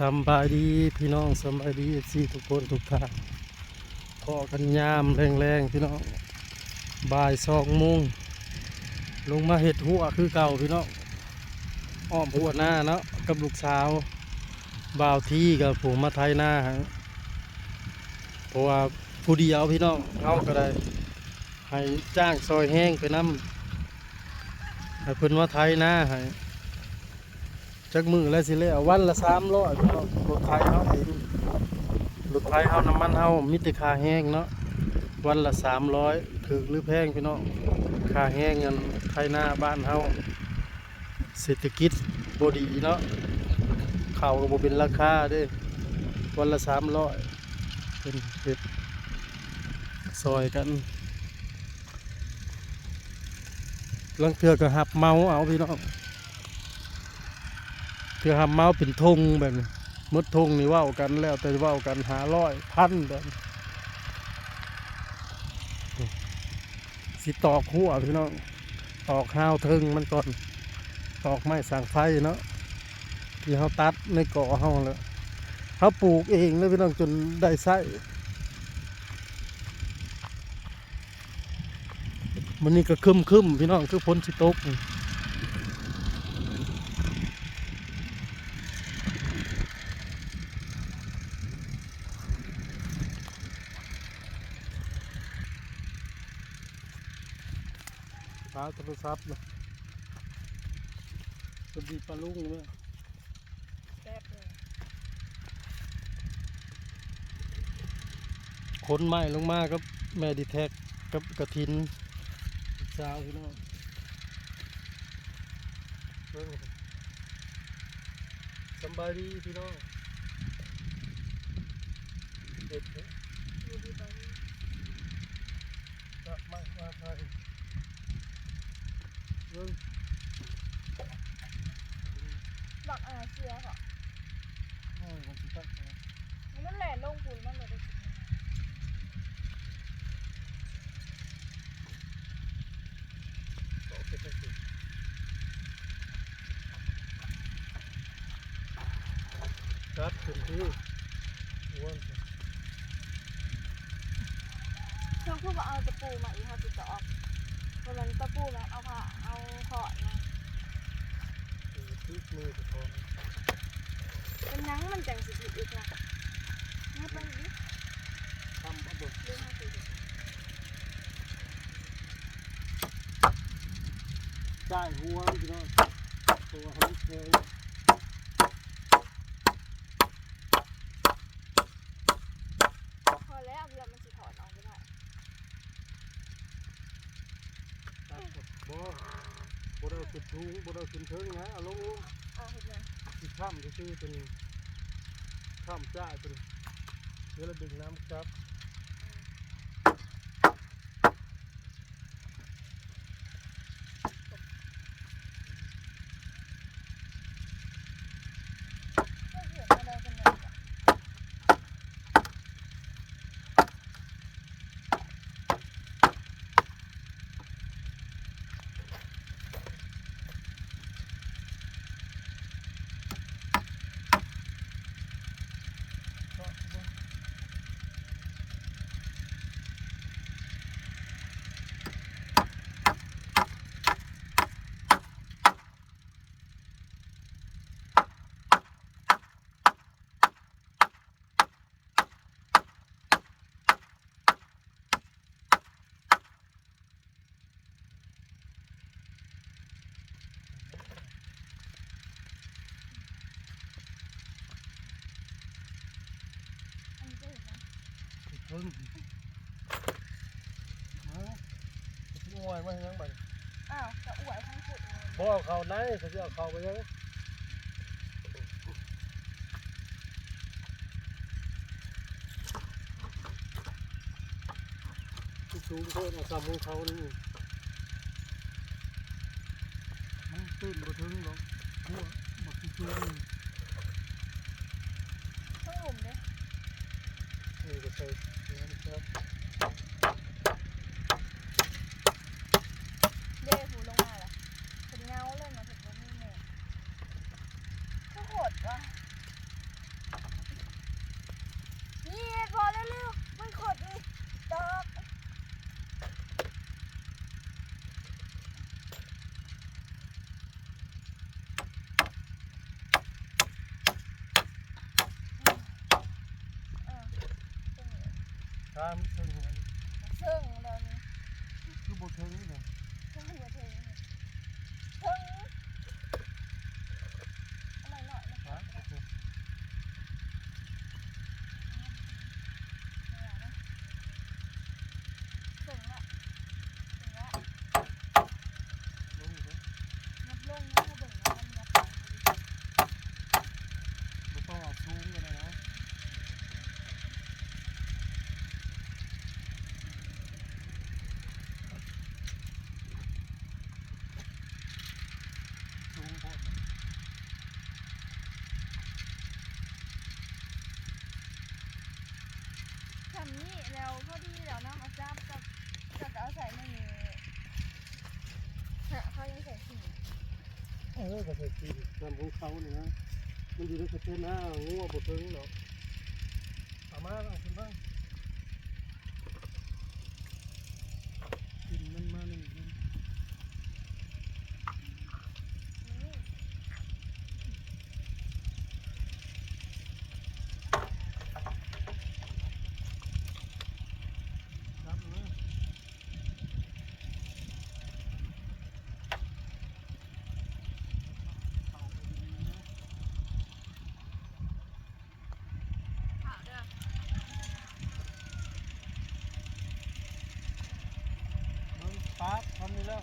สำบายดีพี่น้องสำบายดีสี่ทุกคนทุกท่านพอกันยามแรงๆพี่น้องบ่าย2 โมงลงมาเห็ดหัวคือเก่าพี่น้องอ้อมหัวหน้าเนาะกับลูกสาวบ่าวที่กับผมมาไทยหน้าเพราะว่าผู้เดียวพี่น้องเอาก็ได้ให้จ้างซอยแห้งไปน้ำให้เพิ่นว่าไทยหน้าให้จักมือแล้วสิเลยวันละ300พี่น้องรถไทยเขาเองรถไทยเขาน้ำมันเขามิตรค่าแห้งเนาะวันละ300ถือหรือแพงพี่น้องค่าแห้งเงินไทยหน้าบ้านเขาเศรษฐกิจบดีเนาะข้าวก็บ่เป็นราคาเด้วันละ300เป็นเห็ดซอยกันลังเทือก็หับเมาเอาพี่น้องเทือหับเมาเป็นธงแบบนี้มดธงนี่ว่ากันแล้วแต่ว่ากัน500 1,000แบบสิตอกหัวพี่น้องตอกห้าวเทิงมันก่อนตอกไม้สร้างไฟเนาะที่เขาตัดในเกาะเขาแล้วเขาปลูกเองเลยพี่น้องจนได้ไส้มันนี่ก็คึมพี่น้องคือพ้นสิตกหาโทรศัพท์เลยสวัสดีปลาลุงเนี่ยขนไม้ลงมากับแม่ดีแท็กกับกระถินสาวพี่น้องสบายดีพี่น้องเด็ดเลยจะไม่มาไทยเรื่องหลักเชียร์ค่ะมันสิตั้งใจมันแหล่ลงปุ๋ยมันเลยได้จัดถึงที่อ้วนช่วงพูดว่าเอาตะปูมาอีกค่ะติดต่อเพราะมันตะปูมาเอาผ้าเอาขอดมาที่มือจะพอเป็นนังมันจังสิอีกนะนี่ไปดิทำระบบเรื่องมาสิจ่ายหัวพี่น้องตัวเขาเคยพอแล้วเวลามันสิถอดออกไม่ได้บ่ได้ขึ้นทุ่งบ่ได้ขึ้นเทิงนะเอาลงเอาเห็นไหมที่ข้ามจะชื่อตัวนี้ข้ามจ่ายตัวนี้เดี๋ยวเราดึงน้ำครับเพิ่งมาที่งวยมายังไงอ้าวจะอวยทั้งสุดเลยพอเขาไหนเขาจะเอาเขาไปยังสูงโคตรเอาซ้ำของเขานี่มันตื่นบ่ถึงหรอกหัวบ่ถึงต้องหลุมเลยนี่ก็ใส่น้ำครับเด้หูลงมาละเป็นเงาเลยมาถึงตรงนี้เนี่ยก็โหดว่ะ ตามซึ่งมัน ซึ่งเดี๋ยวนี้ คือบ่ถึงนี่นะ ซึ่งหัวถึงอะไรหน่อยนะ ครั คะ บโอเค ซึ่งละซึ่งละ ลงอยู่เด้อ งับลงนะเขาเบิ่งนะมันงับลง บ่ต้องเอาสูงกันนะสูงโพดนะ ทำนี่แล้วพอดีแล้วเนาะมาจับกับจะเอาใส่ในนี้ฮะเขายังใส่สี ก็ใส่ทีนำของเขานี่นะมันอยู่ในสเตนหน้างัวบ่ถึงหรอกเอามาเอาขึ้นมากินมันมาหนึ่ง นี่ ครับนะเอาไปดีๆนะ ข่าวเด้อ มันปั๊บทำนี่แล้ว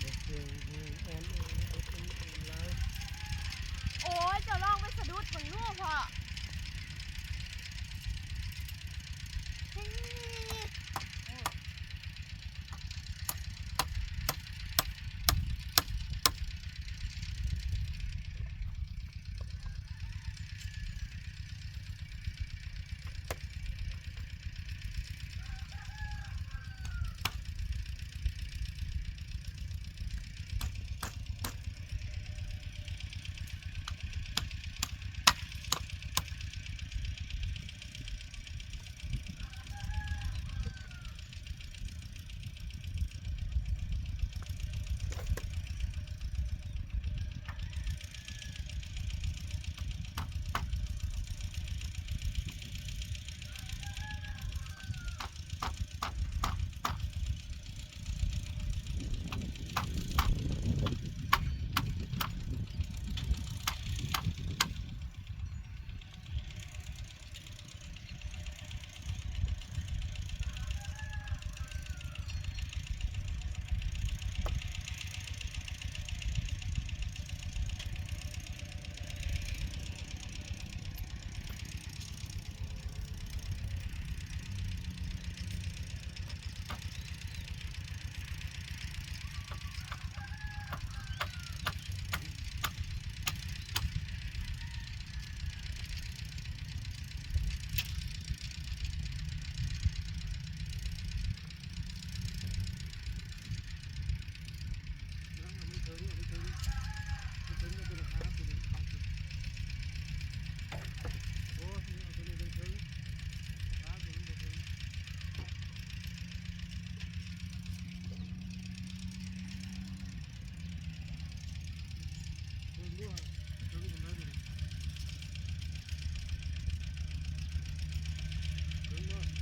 โอเคแอนไลฟ์ โอ้ยจะลองไปสะดุดมึงรู้พอเฮ้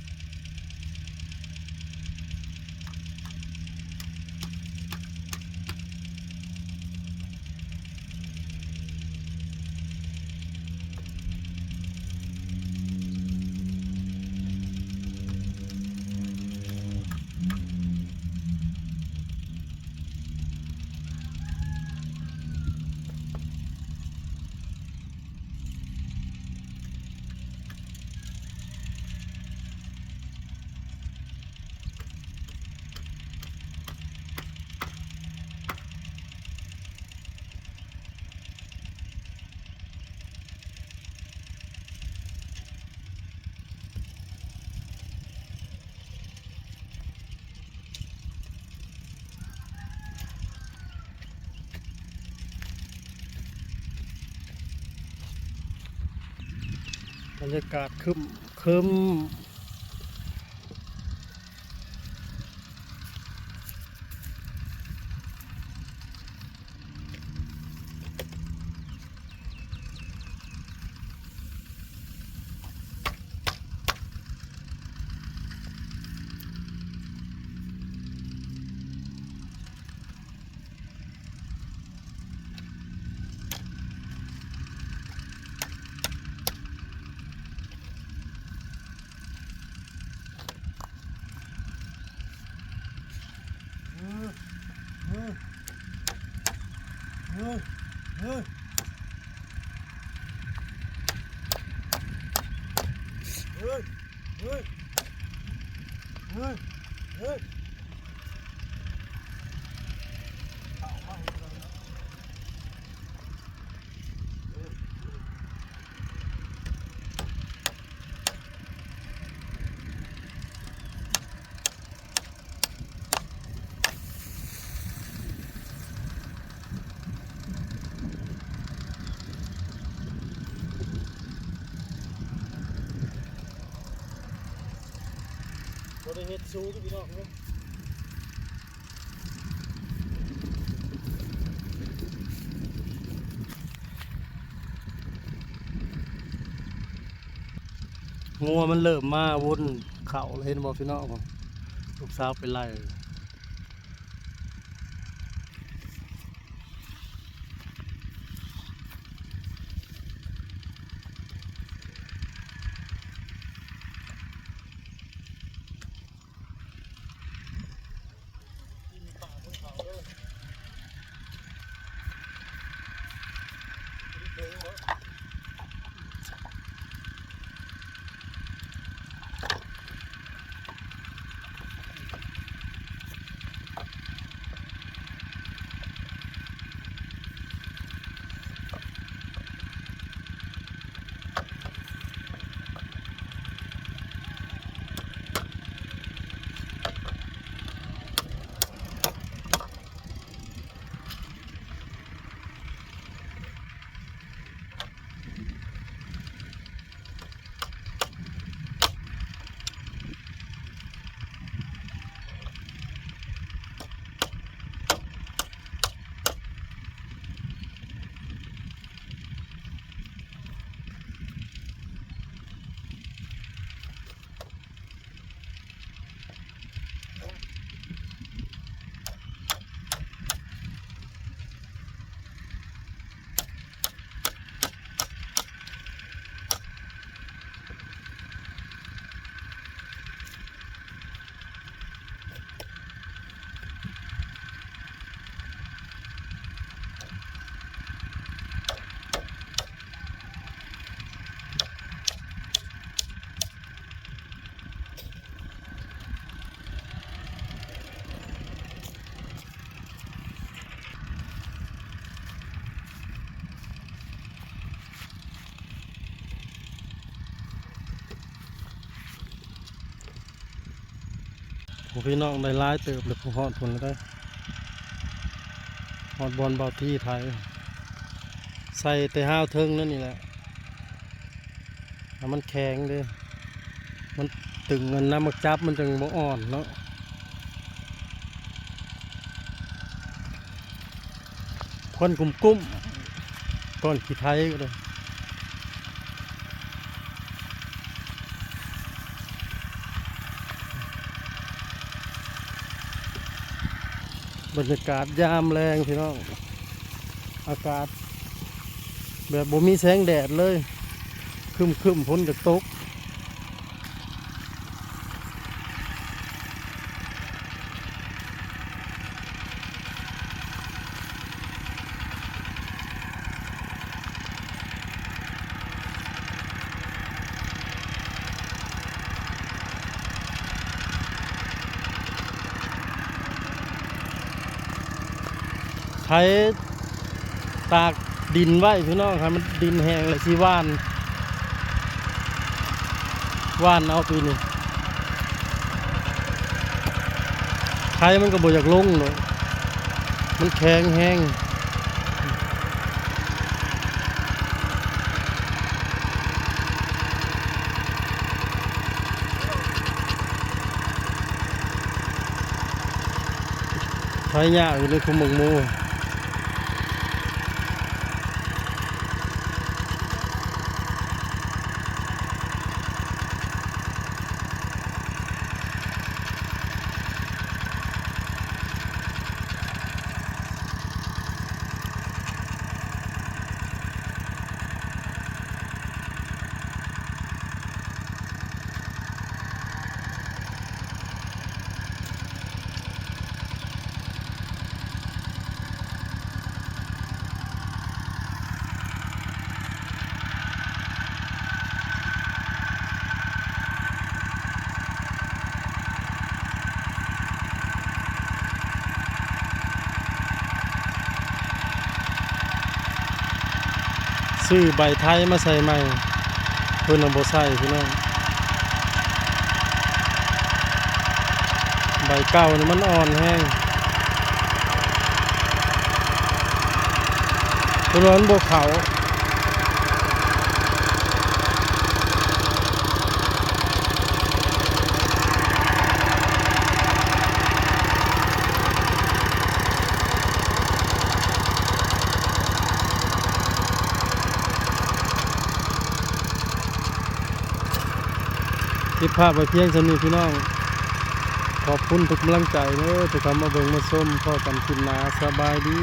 ย บรรยากาศครึ้ม เฮ้ยเฮ้ยเฮ้ยเฮ้ยเฮ้ยเฮ้ยบริเฮ็ดสูงพี่น้องเนาะงัวมันเริ่มมาวนเข่าเลยเห็นบ่พี่น้องบ่ลูกสาวไปไล่พี่น้องได้ร้ายเติบเลยผู้ฮอดผลได้ฮอดบอลเบาที่ไทยใส่แต่ห้าวเทิงนั่นนี่แหละมันแข็งเลยมันตึงเงินน้ำมักจับมันจึงบ่อ่อนเนาะคนกุ้มก้อนขี้ไทยก็เลยบรรยากาศยามแรงพี่น้องอากาศแบบบ่มีแสงแดดเลยครึมฝนจะตกใช้ตากดินไว้พี่น้องครับมันดินแห้งเลยสิว่านเอาปีนี้ใช้มันก็บ่อยากลงเลยมันแข็งแห้งใช้ยากอยู่ในคุมหมกมู ซื้อใบไทยมาใส่ใหม่เพิ่นเอาบ่ใส่พี่น้องใบเก่านี่มันอ่อนแห้งเพิ่นว่ามันบ่เข้าคลิปภาพไว้เพียงเท่านี้พี่น้องขอบคุณทุกกำลังใจเด้อที่เข้ามาเบิ่งมาชมพอกันคลิปหน้าสบายดี